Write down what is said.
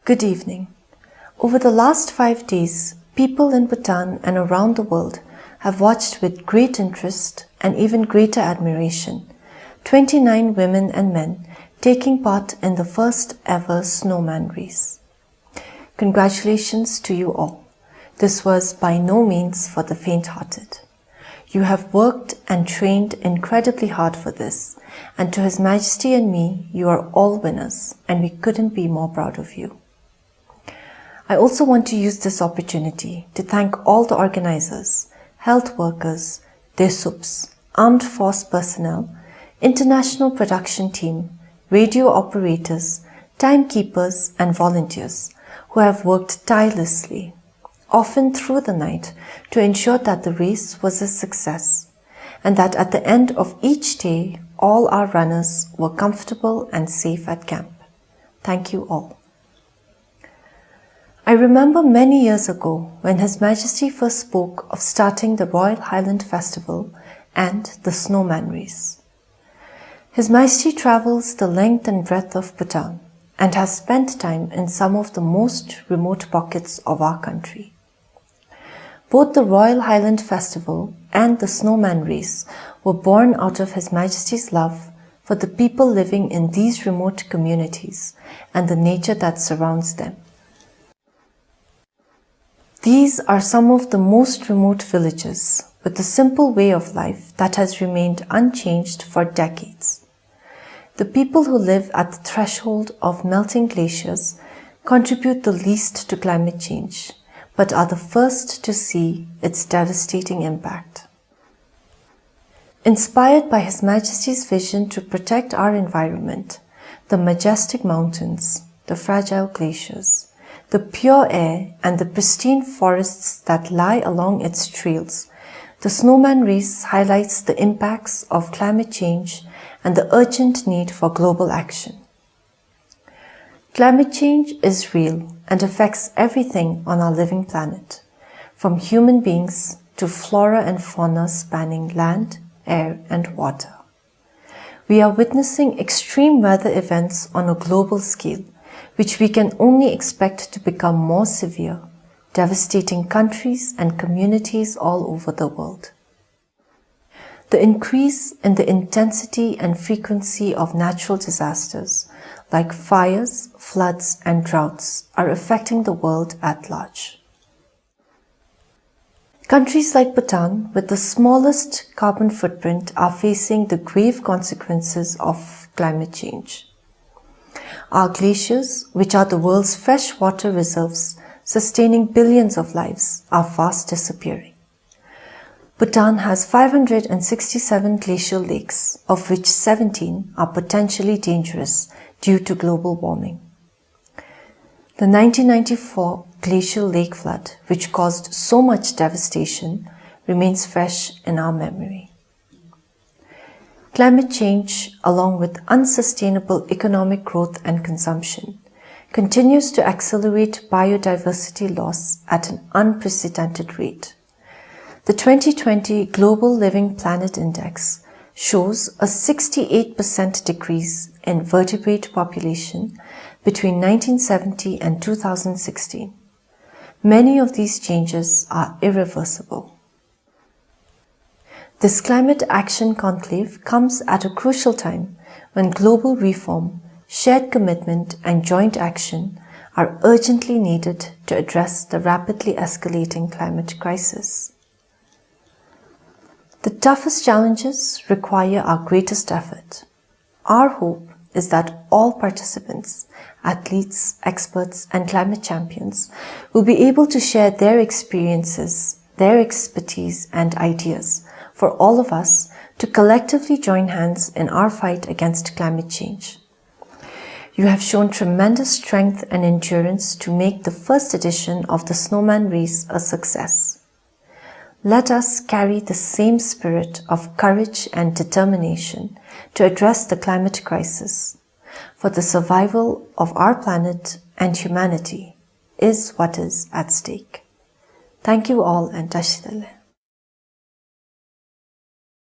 Good evening. Over the last 5 days, people in Bhutan and around the world have watched with great interest and even greater admiration 29 women and men taking part in the first ever snowman race. Congratulations to you all. This was by no means for the faint-hearted. You have worked and trained incredibly hard for this, and to His Majesty and me, you are all winners, and we couldn't be more proud of you. I also want to use this opportunity to thank all the organizers, health workers, their SUPs, armed force personnel, international production team, radio operators, timekeepers, and volunteers who have worked tirelessly, often through the night, to ensure that the race was a success, and that at the end of each day, all our runners were comfortable and safe at camp. Thank you all. I remember many years ago when His Majesty first spoke of starting the Royal Highland Festival and the Snowman Race. His Majesty travels the length and breadth of Bhutan and has spent time in some of the most remote pockets of our country. Both the Royal Highland Festival and the Snowman Race were born out of His Majesty's love for the people living in these remote communities and the nature that surrounds them. These are some of the most remote villages with a simple way of life that has remained unchanged for decades. The people who live at the threshold of melting glaciers contribute the least to climate change, but are the first to see its devastating impact. Inspired by His Majesty's vision to protect our environment, the majestic mountains, the fragile glaciers, the pure air and the pristine forests that lie along its trails, the Snowman Race highlights the impacts of climate change and the urgent need for global action. Climate change is real and affects everything on our living planet, from human beings to flora and fauna spanning land, air, and water. We are witnessing extreme weather events on a global scale, which we can only expect to become more severe, devastating countries and communities all over the world. The increase in the intensity and frequency of natural disasters like fires, floods, and droughts are affecting the world at large. Countries like Bhutan, with the smallest carbon footprint, are facing the grave consequences of climate change. Our glaciers, which are the world's freshwater reserves, sustaining billions of lives, are fast disappearing. Bhutan has 567 glacial lakes, of which 17 are potentially dangerous due to global warming. The 1994 glacial lake flood, which caused so much devastation, remains fresh in our memory. Climate change, along with unsustainable economic growth and consumption, continues to accelerate biodiversity loss at an unprecedented rate. The 2020 Global Living Planet Index shows a 68% decrease in vertebrate population between 1970 and 2016. Many of these changes are irreversible. This climate action conclave comes at a crucial time when global reform, shared commitment, and joint action are urgently needed to address the rapidly escalating climate crisis. The toughest challenges require our greatest effort. Our hope is that all participants, athletes, experts, and climate champions will be able to share their experiences, their expertise, and ideas for all of us to collectively join hands in our fight against climate change. You have shown tremendous strength and endurance to make the first edition of the Snowman Race a success. Let us carry the same spirit of courage and determination to address the climate crisis, for the survival of our planet and humanity is what is at stake. Thank you all and Tashidale.